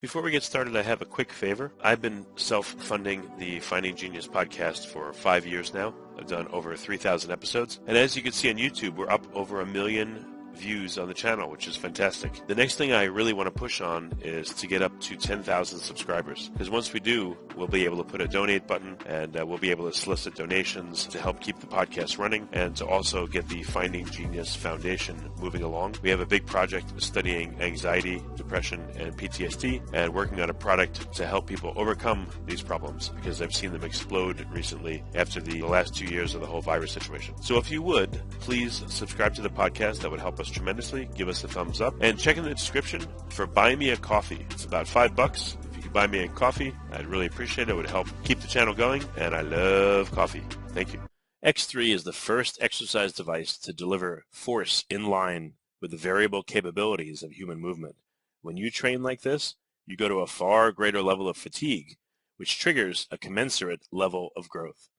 Before we get started, I have a quick favor. I've been self-funding the Finding Genius podcast for 5 years now. I've done over 3,000 episodes. And as you can see on YouTube, we're up over 1 million views on the channel, which is fantastic. The next thing I really want to push on is to get up to 10,000 subscribers. Because once we do, we'll be able to put a donate button and we'll be able to solicit donations to help keep the podcast running and to also get the Finding Genius Foundation moving along. We have a big project studying anxiety, depression, and PTSD and working on a product to help people overcome these problems because I've seen them explode recently after the last 2 years of the whole virus situation. So if you would, please subscribe to the podcast. That would help us tremendously. Give us a thumbs up and check in the description for Buy Me a Coffee. It's about $5. If you could buy me a coffee, I'd really appreciate it. It would help keep the channel going, and I love coffee. Thank you. X3 is the first exercise device to deliver force in line with the variable capabilities of human movement. When you train like this, you go to a far greater level of fatigue, which triggers a commensurate level of growth.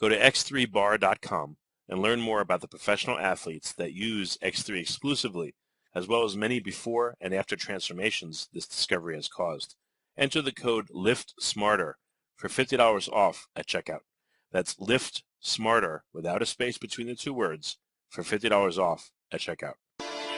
Go to x3bar.com and learn more about the professional athletes that use X3 exclusively, as well as many before and after transformations this discovery has caused. Enter the code LIFTSMARTER for $50 off at checkout. That's LIFTSMARTER without a space between the two words for $50 off at checkout.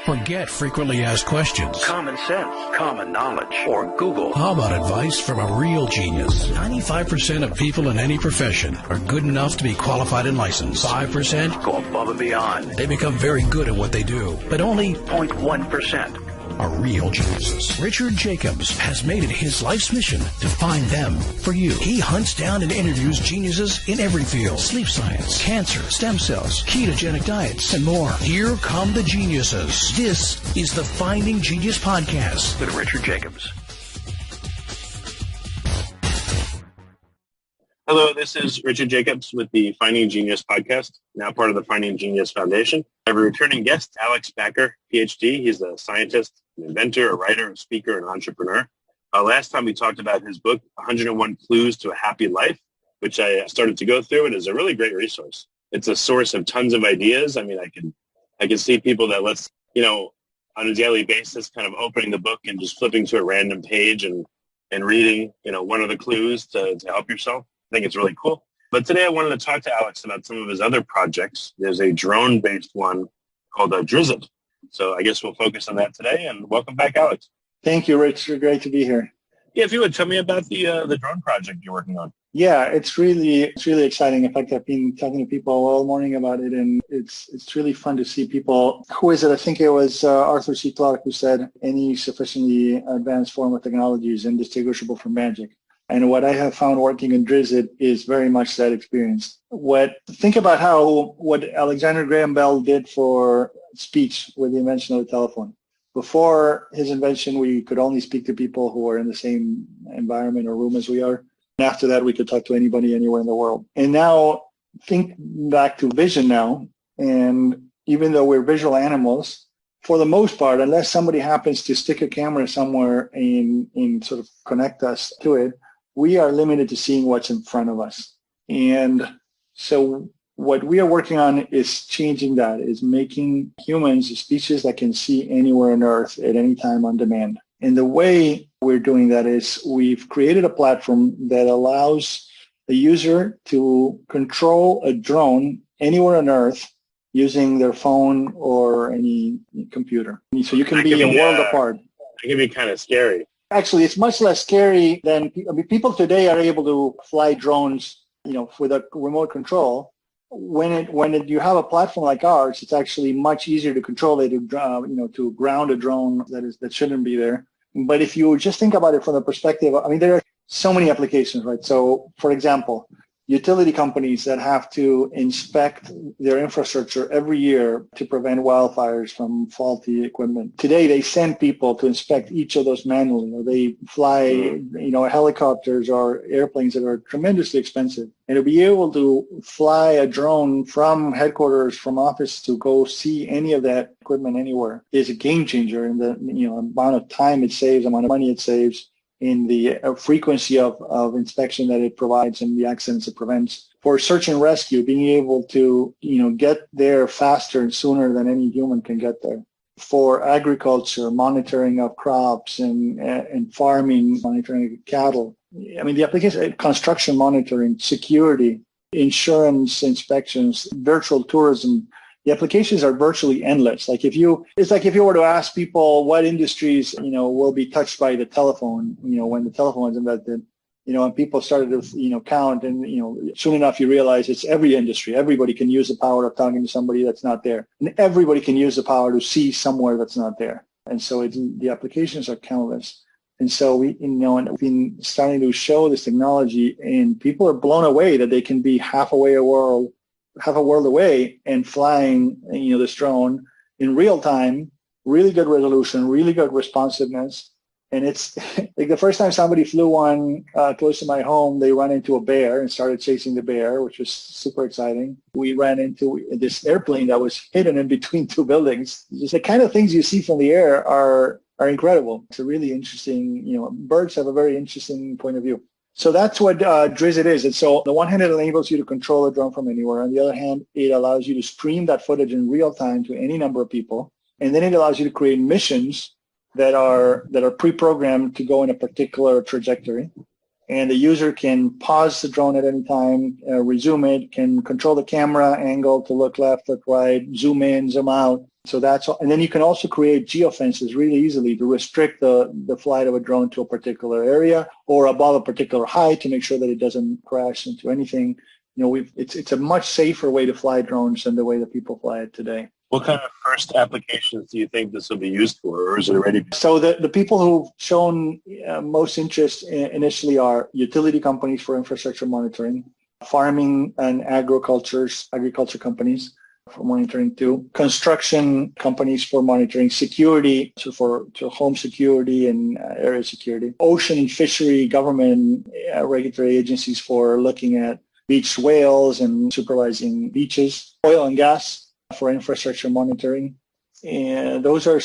Forget frequently asked questions, common sense, common knowledge, or Google. How about advice from a real genius? 95% of people in any profession are good enough to be qualified and licensed. 5% go above and beyond. They become very good at what they do, but only 0.1% are real geniuses. Richard Jacobs has made it his life's mission to find them for you. He hunts down and interviews geniuses in every field: sleep science, cancer, stem cells, ketogenic diets, and more. Here come the geniuses. This is the Finding Genius Podcast with Richard Jacobs. Hello, this is Richard Jacobs with the Finding Genius podcast, now part of the Finding Genius Foundation. I have a returning guest, Alex Backer, Ph.D. He's a scientist, an inventor, a writer, a speaker, and entrepreneur. Last time we talked about his book, 101 Clues to a Happy Life, which I started to go through. It is a really great resource. It's a source of tons of ideas. I mean, I can see people that on a daily basis kind of opening the book and just flipping to a random page and reading, one of the clues to help yourself. I think it's really cool. But today I wanted to talk to Alex about some of his other projects. There's a drone-based one called Drisit. So I guess we'll focus on that today. And welcome back, Alex. Thank you, Rich. Great to be here. Yeah, if you would tell me about the drone project you're working on. Yeah, it's really exciting. In fact, I've been talking to people all morning about it, and it's really fun to see people. Who is it? I think it was Arthur C. Clarke who said, any sufficiently advanced form of technology is indistinguishable from magic. And what I have found working in Drisit is very much that experience. Think about what Alexander Graham Bell did for speech with the invention of the telephone. Before his invention, we could only speak to people who are in the same environment or room as we are. And after that, we could talk to anybody anywhere in the world. And now, think back to vision now. And even though we're visual animals, for the most part, unless somebody happens to stick a camera somewhere and sort of connect us to it, we are limited to seeing what's in front of us. And so what we are working on is changing that, is making humans a species that can see anywhere on Earth at any time on demand. And the way we're doing that is we've created a platform that allows the user to control a drone anywhere on Earth using their phone or any computer. So you can be a world apart. It can be kind of scary. Actually, it's much less scary than people today are able to fly drones, with a remote control. When you have a platform like ours, it's actually much easier to control it, to ground a drone that shouldn't be there. But if you just think about it from the perspective, there are so many applications, right? So, for example, utility companies that have to inspect their infrastructure every year to prevent wildfires from faulty equipment. Today, they send people to inspect each of those manually, or they fly, helicopters or airplanes that are tremendously expensive. And to be able to fly a drone from headquarters, from office, to go see any of that equipment anywhere is a game changer in the amount of time it saves, amount of money it saves, in the frequency of inspection that it provides and the accidents it prevents. For search and rescue, being able to, get there faster and sooner than any human can get there. for agriculture, monitoring of crops and farming, monitoring of cattle. I mean, the application, construction monitoring, security, insurance inspections, virtual tourism, the applications are virtually endless. It's like if you were to ask people what industries, will be touched by the telephone, when the telephone was invented, and people started to, count, and, soon enough you realize it's every industry. Everybody can use the power of talking to somebody that's not there. And everybody can use the power to see somewhere that's not there. And so the applications are countless. And so we've been starting to show this technology, and people are blown away that they can be half a world away and flying, this drone in real time, really good resolution, really good responsiveness. And it's like the first time somebody flew one close to my home, they ran into a bear and started chasing the bear, which was super exciting. We ran into this airplane that was hidden in between two buildings. Just the kind of things you see from the air are incredible. It's a really interesting, birds have a very interesting point of view. So that's what Drisit is. And so on the one hand, it enables you to control a drone from anywhere. On the other hand, it allows you to stream that footage in real time to any number of people. And then it allows you to create missions that are pre-programmed to go in a particular trajectory. And the user can pause the drone at any time, resume it, can control the camera angle to look left, look right, zoom in, zoom out. So that's all. And then you can also create geofences really easily to restrict the flight of a drone to a particular area or above a particular height to make sure that it doesn't crash into anything. It's a much safer way to fly drones than the way that people fly it today. What kind of first applications do you think this will be used for, or is it already? So the people who've shown most interest initially are utility companies for infrastructure monitoring, farming and agriculture companies for monitoring too, construction companies for monitoring, security, so for home security and area security, ocean and fishery government regulatory agencies for looking at beached whales and supervising beaches, oil and gas for infrastructure monitoring. And those are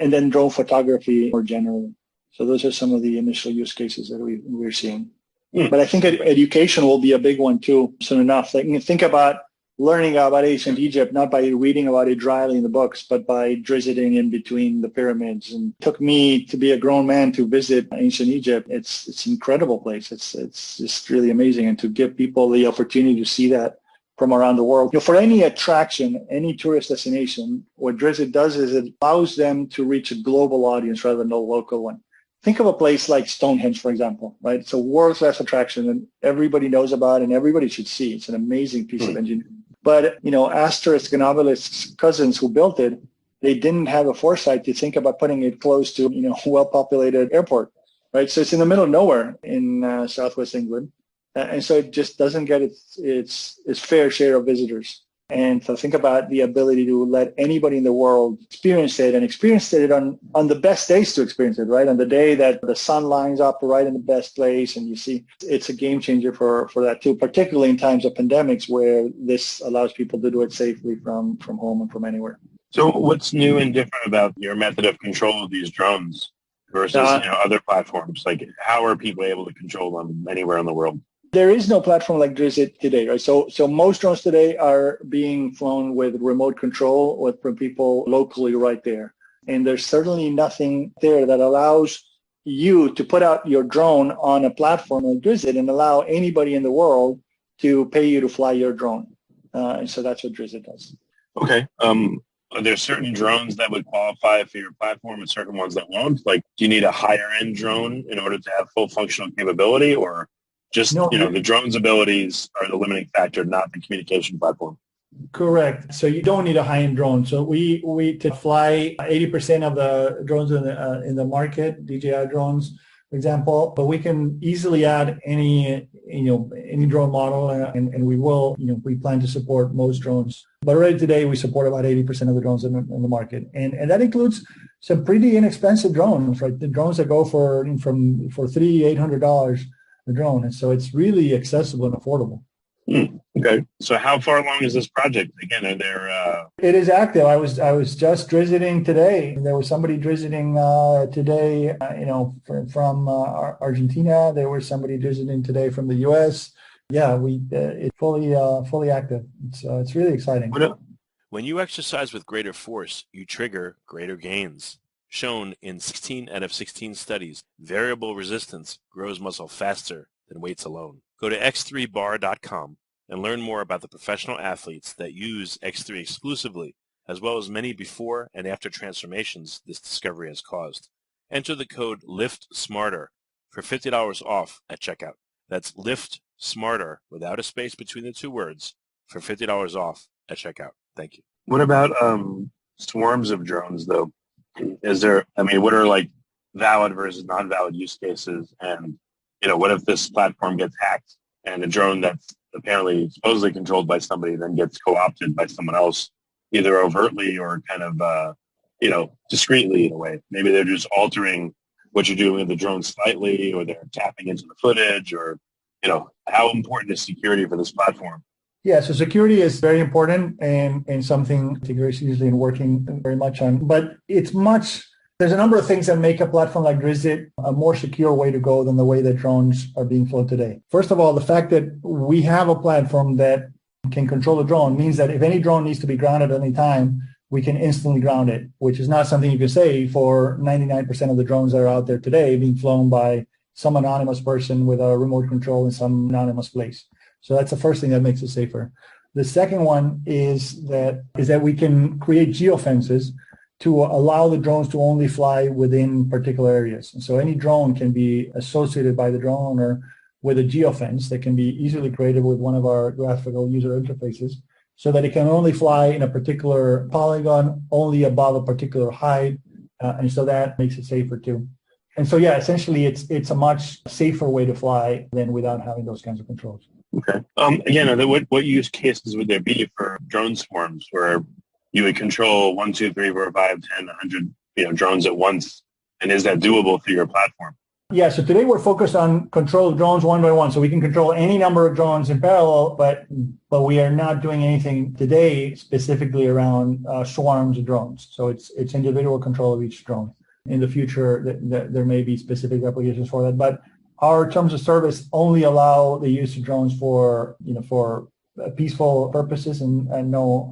and then drone photography more generally. So those are some of the initial use cases that we're seeing. But I think education will be a big one too soon enough. Like, think about learning about ancient Egypt, not by reading about it dryly in the books, but by drisiting in between the pyramids. And it took me to be a grown man to visit ancient Egypt. It's an incredible place. It's just really amazing. And to give people the opportunity to see that from around the world. For any attraction, any tourist destination, what Drisit does is it allows them to reach a global audience rather than a local one. Think of a place like Stonehenge, for example, right? It's a world-class attraction and everybody knows about it and everybody should see. It's an amazing piece of engineering. But, Asterisk and Obelisk's cousins who built it, they didn't have a foresight to think about putting it close to, well-populated airport, right? So it's in the middle of nowhere in southwest England. And so it just doesn't get its fair share of visitors. And so think about the ability to let anybody in the world experience it on the best days to experience it, right? On the day that the sun lines up right in the best place and you see, it's a game changer for that too, particularly in times of pandemics where this allows people to do it safely from home and from anywhere. So what's new and different about your method of control of these drones versus other platforms? Like, how are people able to control them anywhere in the world? There is no platform like Drisit today, right? So most drones today are being flown with remote control from people locally right there. And there's certainly nothing there that allows you to put out your drone on a platform like Drisit and allow anybody in the world to pay you to fly your drone. And so that's what Drisit does. Okay. Are there certain drones that would qualify for your platform and certain ones that won't? Like, do you need a higher-end drone in order to have full functional capability, or just, the drone's abilities are the limiting factor, not the communication platform? Correct. So you don't need a high-end drone. So we to fly 80% of the drones in the market, DJI drones, for example, but we can easily add any drone model, and we will, we plan to support most drones. But already today, we support about 80% of the drones in the market, and that includes some pretty inexpensive drones, right? The drones that go for $300-$800 a drone, and so it's really accessible and affordable. Okay. So how far along is this project? Again, are there... It is active. I was just drisiting today. There was somebody drisiting today, from Argentina. There was somebody drisiting today from the U.S. Yeah, it's fully active. It's really exciting. When you exercise with greater force, you trigger greater gains. Shown in 16 out of 16 studies, variable resistance grows muscle faster than weights alone. Go to x3bar.com and learn more about the professional athletes that use X3 exclusively, as well as many before and after transformations this discovery has caused. Enter the code LIFTSMARTER for $50 off at checkout. That's LIFTSMARTER without a space between the two words for $50 off at checkout. Thank you. What about swarms of drones, though? What are like valid versus non-valid use cases? And, what if this platform gets hacked and a drone that's apparently supposedly controlled by somebody then gets co-opted by someone else, either overtly or kind of, discreetly in a way? Maybe they're just altering what you're doing with the drone slightly, or they're tapping into the footage, or, how important is security for this platform? Yeah, so security is very important and something Tigger is usually working very much on. But there's a number of things that make a platform like Drisit a more secure way to go than the way that drones are being flown today. First of all, the fact that we have a platform that can control the drone means that if any drone needs to be grounded at any time, we can instantly ground it, which is not something you can say for 99% of the drones that are out there today being flown by some anonymous person with a remote control in some anonymous place. So that's the first thing that makes it safer. The second one is that we can create geofences to allow the drones to only fly within particular areas. And so any drone can be associated by the drone owner with a geofence that can be easily created with one of our graphical user interfaces, so that it can only fly in a particular polygon, only above a particular height, and so that makes it safer too. And so, yeah, essentially it's a much safer way to fly than without having those kinds of controls. Okay. Again, what use cases would there be for drone swarms where you would control 1, 2, 3, 4, 5, 10, 100, drones at once? And is that doable through your platform? Yeah, so today we're focused on control of drones one by one. So we can control any number of drones in parallel, but we are not doing anything today specifically around swarms of drones. So it's individual control of each drone. In the future, there may be specific applications for that, but our terms of service only allow the use of drones for peaceful purposes and no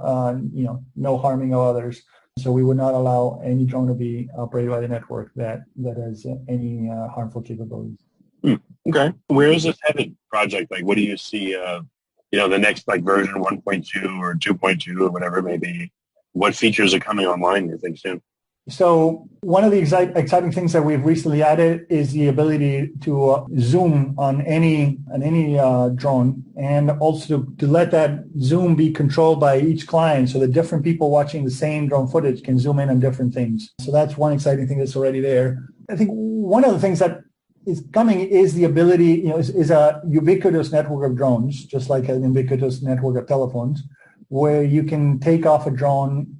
harming of others. So we would not allow any drone to be operated by the network that has any harmful capabilities. Okay. Where is this headed, project? Like, what do you see, the next version 1.2 or 2.2 or whatever it may be? What features are coming online, you think, soon? So one of the exciting things that we've recently added is the ability to zoom on any drone, and also to let that zoom be controlled by each client, so that different people watching the same drone footage can zoom in on different things. So that's one exciting thing that's already there. I think one of the things that is coming is the ability, is a ubiquitous network of drones, just like an ubiquitous network of telephones, where you can take off a drone,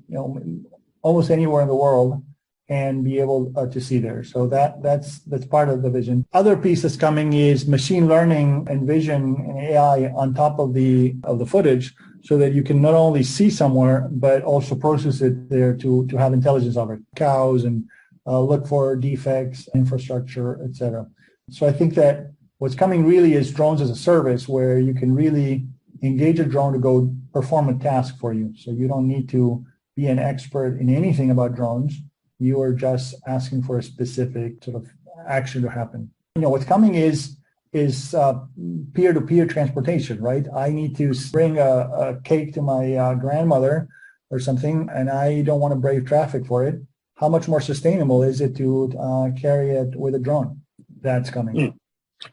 almost anywhere in the world and be able to see there. So that's part of the vision. Other piece that's coming is machine learning and vision and AI on top of the footage, so that you can not only see somewhere, but also process it there to have intelligence of it, cows, and look for defects, infrastructure, etc. So I think that what's coming really is drones as a service, where you can really engage a drone to go perform a task for you. So you don't need to be an expert in anything about drones. You are just asking for a specific sort of action to happen. What's coming is peer-to-peer transportation, right? I need to bring a cake to my grandmother or something, and I don't want to brave traffic for it. How much more sustainable is it to carry it with a drone? That's coming.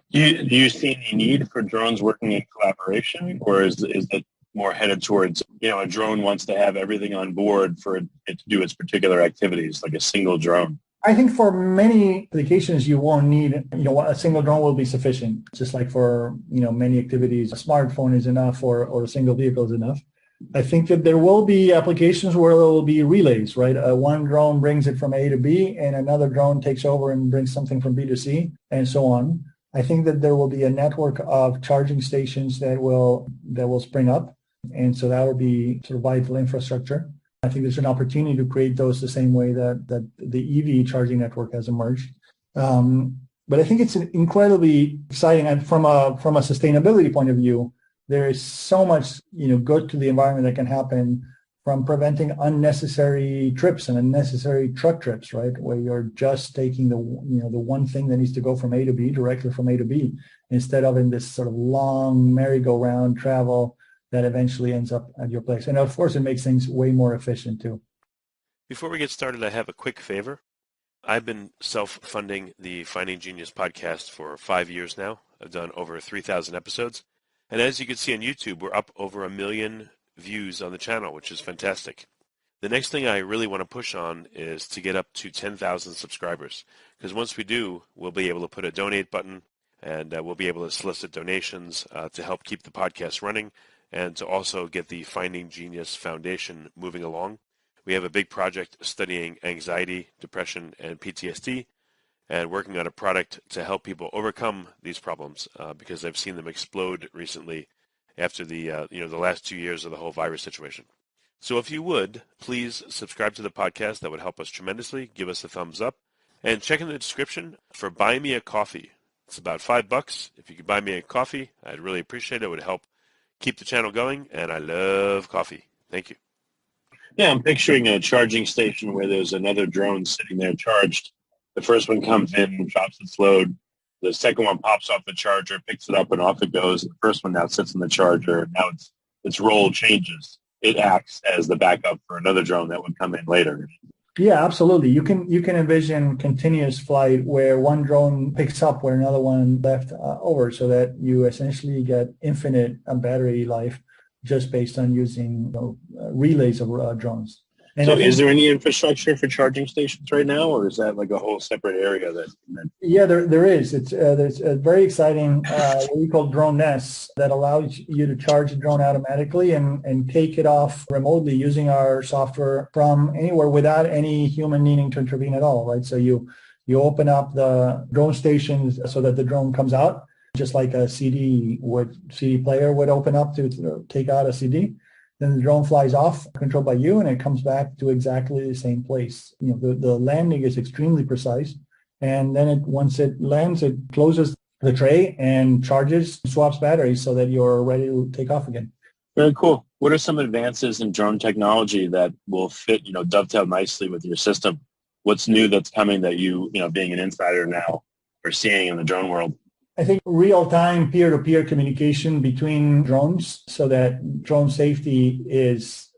Do you see any need for drones working in collaboration, or is it more headed towards, a drone wants to have everything on board for it to do its particular activities, like a single drone? I think for many applications, you won't need, a single drone will be sufficient. Just like for, many activities, a smartphone is enough, or a single vehicle is enough. I think that there will be applications where there will be relays, right? One drone brings it from A to B, and another drone takes over and brings something from B to C, and so on. I think that there will be a network of charging stations that will spring up. And so that will be sort of vital infrastructure. I think there's an opportunity to create those the same way that the EV charging network has emerged. But I think it's incredibly exciting. And from a sustainability point of view, there is so much, good to the environment that can happen from preventing unnecessary trips and unnecessary truck trips, right? Where you're just taking the one thing that needs to go from A to B directly from A to B, instead of in this sort of long merry-go-round travel that eventually ends up at your place. And of course, it makes things way more efficient too. Before we get started, I have a quick favor. I've been self-funding the Finding Genius podcast for 5 years now. I've done over 3,000 episodes. And as you can see on YouTube, we're up over 1 million views on the channel, which is fantastic. The next thing I really want to push on is to get up to 10,000 subscribers, because once we do, we'll be able to put a donate button, and we'll be able to solicit donations to help keep the podcast running and to also get the Finding Genius Foundation moving along. We have a big project studying anxiety, depression, and PTSD, and working on a product to help people overcome these problems because I've seen them explode recently after the last 2 years of the whole virus situation. So if you would, please subscribe to the podcast. That would help us tremendously. Give us a thumbs up. And check in the description for Buy Me a Coffee. It's about $5. If you could buy me a coffee, I'd really appreciate it. It would help keep the channel going, and I love coffee. Thank you. Yeah, I'm picturing a charging station where there's another drone sitting there charged. The first one comes in, drops its load. The second one pops off the charger, picks it up, and off it goes. The first one now sits in the charger. Now its role changes. It acts as the backup for another drone that would come in later. Yeah, absolutely. You can envision continuous flight where one drone picks up where another one left over, so that you essentially get infinite battery life just based on using relays of drones. And so is there any infrastructure for charging stations right now, or is that like a whole separate area that? Yeah, there is. There's a very exciting what we call drone nests that allows you to charge the drone automatically and take it off remotely using our software from anywhere without any human needing to intervene at all, right? So you open up the drone stations so that the drone comes out, just like a CD player would open up to take out a CD. Then the drone flies off, controlled by you, and it comes back to exactly the same place. The landing is extremely precise, and then once it lands, it closes the tray and charges, swaps batteries so that you're ready to take off again. Very cool. What are some advances in drone technology that will fit, dovetail nicely with your system? What's new that's coming that you being an insider now, are seeing in the drone world? I think real-time peer-to-peer communication between drones, so that drone safety is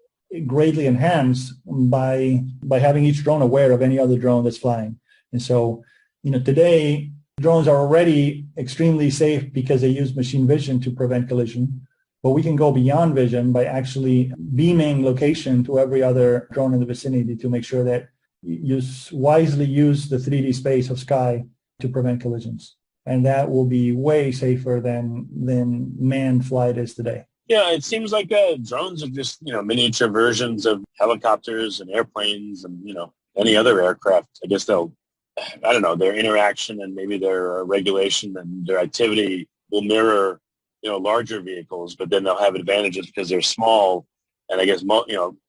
greatly enhanced by having each drone aware of any other drone that's flying. And so, today drones are already extremely safe because they use machine vision to prevent collision. But we can go beyond vision by actually beaming location to every other drone in the vicinity to make sure that you wisely use the 3D space of sky to prevent collisions. And that will be way safer than manned flight is today. Yeah, it seems like drones are just, miniature versions of helicopters and airplanes and, any other aircraft. I guess their interaction and maybe their regulation and their activity will mirror, larger vehicles, but then they'll have advantages because they're small. And I guess,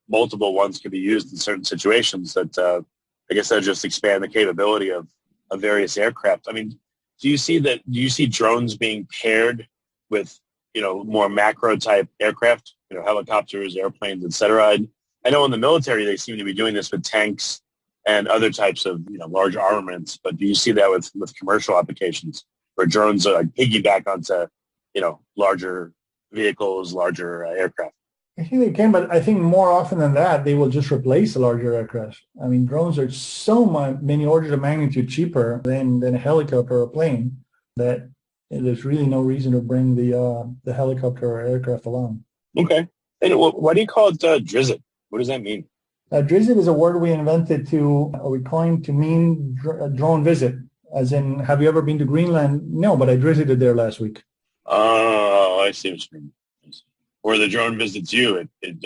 multiple ones can be used in certain situations that, I guess they'll just expand the capability of various aircraft. I mean, do you see drones being paired with, more macro type aircraft, helicopters, airplanes, et cetera? I know in the military, they seem to be doing this with tanks and other types of, large armaments, but do you see that with commercial applications where drones are piggyback onto, larger vehicles, larger aircraft? I think they can, but I think more often than that, they will just replace the larger aircraft. I mean, drones are so many orders of magnitude cheaper than a helicopter or a plane that there's really no reason to bring the helicopter or aircraft along. Okay. And why do you call it Drisit? What does that mean? Drisit is a word we invented we coined to mean drone visit. As in, have you ever been to Greenland? No, but I Drisited there last week. Oh, I see what you mean. Or the drone visits you, it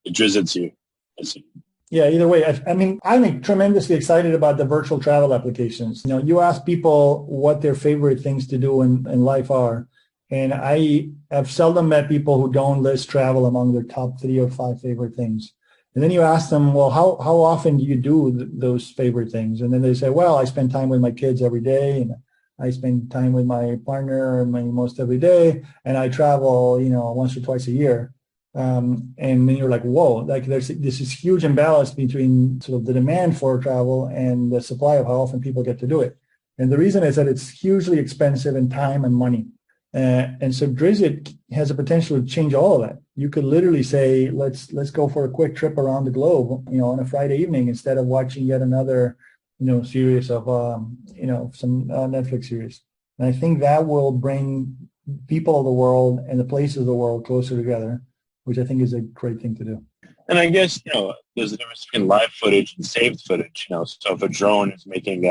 Drisits you. I see. Yeah, either way. I'm tremendously excited about the virtual travel applications. You ask people what their favorite things to do in life are, and I have seldom met people who don't list travel among their top 3 or 5 favorite things. And then you ask them, well, how often do you do those favorite things? And then they say, well, I spend time with my kids every day, and I spend time with my partner most every day, and I travel, once or twice a year. And then you're like, whoa, like there's this huge imbalance between sort of the demand for travel and the supply of how often people get to do it. And the reason is that it's hugely expensive in time and money. And so Drisit has a potential to change all of that. You could literally say, let's go for a quick trip around the globe, on a Friday evening instead of watching yet another, series of, some Netflix series. And I think that will bring people of the world and the places of the world closer together, which I think is a great thing to do. And I guess, there's a difference between live footage and saved footage. So if a drone is making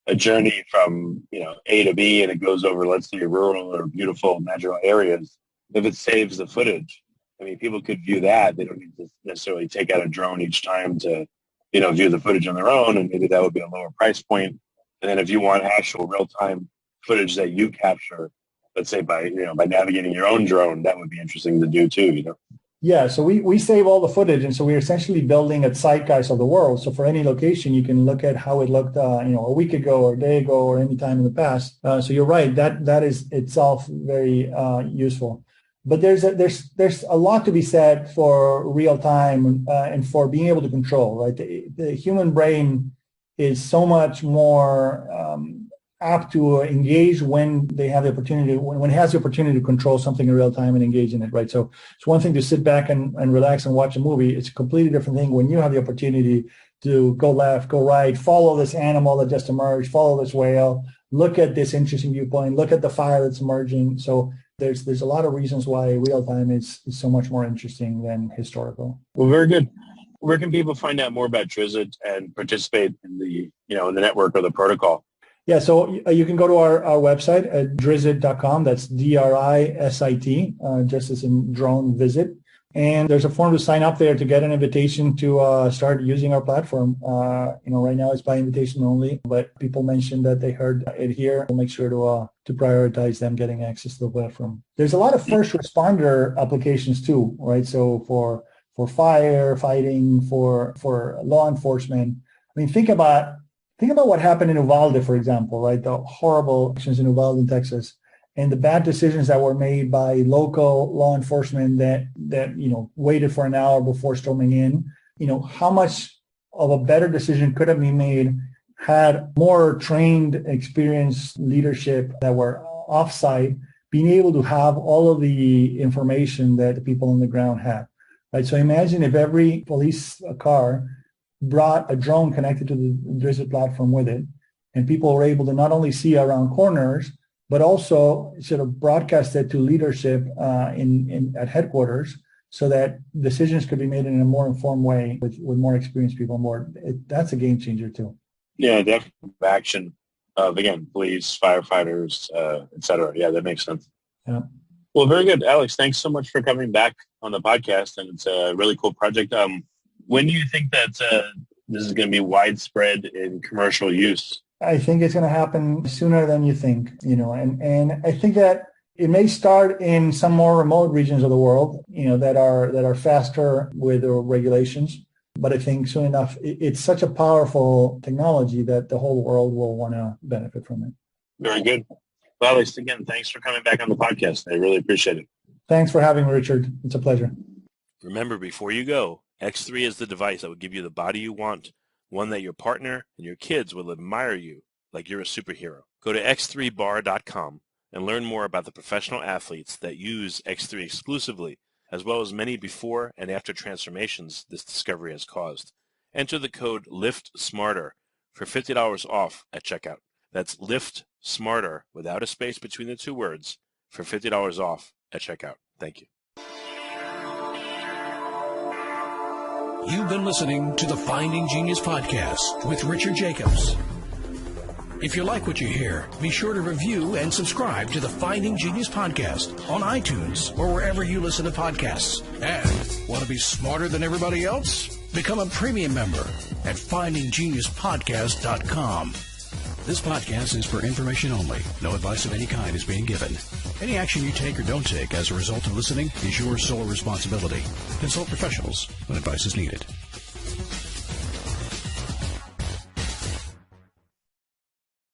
a journey from, A to B and it goes over, let's say, rural or beautiful natural areas, if it saves the footage, I mean, people could view that. They don't need to necessarily take out a drone each time to, view the footage on their own, and maybe that would be a lower price point. And then if you want actual real-time footage that you capture, let's say by navigating your own drone, that would be interesting to do too, Yeah, so we save all the footage, and so we're essentially building a zeitgeist of the world. So for any location, you can look at how it looked, a week ago or a day ago or any time in the past. So you're right, that is itself very useful. But there's a lot to be said for real time and for being able to control, right? The human brain is so much more apt to engage when they have the opportunity, when it has the opportunity to control something in real time and engage in it, right? So it's one thing to sit back and relax and watch a movie. It's a completely different thing when you have the opportunity to go left, go right, follow this animal that just emerged, follow this whale, look at this interesting viewpoint, look at the fire that's emerging. So there's a lot of reasons why real time is so much more interesting than historical. Well, very good. Where can people find out more about Drisit and participate in the, in the network or the protocol? Yeah, so you can go to our website at drisit.com. That's DRISIT, just as in drone visit. And there's a form to sign up there to get an invitation to start using our platform. Right now it's by invitation only, but people mentioned that they heard it here. We'll make sure to prioritize them getting access to the platform. There's a lot of first responder applications too, right? So for fire fighting, for law enforcement. I mean, think about what happened in Uvalde, for example, right? The horrible actions in Uvalde, Texas, and the bad decisions that were made by local law enforcement that waited for an hour before storming in. How much of a better decision could have been made had more trained, experienced leadership that were offsite being able to have all of the information that the people on the ground had, right? So imagine if every police car brought a drone connected to the Drisit platform with it, and people were able to not only see around corners, but also sort of broadcast it to leadership at headquarters so that decisions could be made in a more informed way with more experienced people on board. That's a game changer too. Yeah, definitely action of, again, police, firefighters, et cetera. Yeah, that makes sense. Yeah. Well, very good. Alex, thanks so much for coming back on the podcast, and it's a really cool project. When do you think that this is going to be widespread in commercial use? I think it's going to happen sooner than you think, and I think that it may start in some more remote regions of the world, that are faster with the regulations. But I think soon enough, it's such a powerful technology that the whole world will want to benefit from it. Very good. Well, Alex, again, thanks for coming back on the podcast. I really appreciate it. Thanks for having me, Richard. It's a pleasure. Remember, before you go, X3 is the device that will give you the body you want, one that your partner and your kids will admire you like you're a superhero. Go to x3bar.com and learn more about the professional athletes that use X3 exclusively, as well as many before and after transformations this discovery has caused. Enter the code LIFTSMARTER for $50 off at checkout. That's LIFTSMARTER without a space between the two words for $50 off at checkout. Thank you. You've been listening to the Finding Genius podcast with Richard Jacobs. If you like what you hear, be sure to review and subscribe to the Finding Genius podcast on iTunes or wherever you listen to podcasts. And want to be smarter than everybody else? Become a premium member at findinggeniuspodcast.com. This podcast is for information only. No advice of any kind is being given. Any action you take or don't take as a result of listening is your sole responsibility. Consult professionals when advice is needed.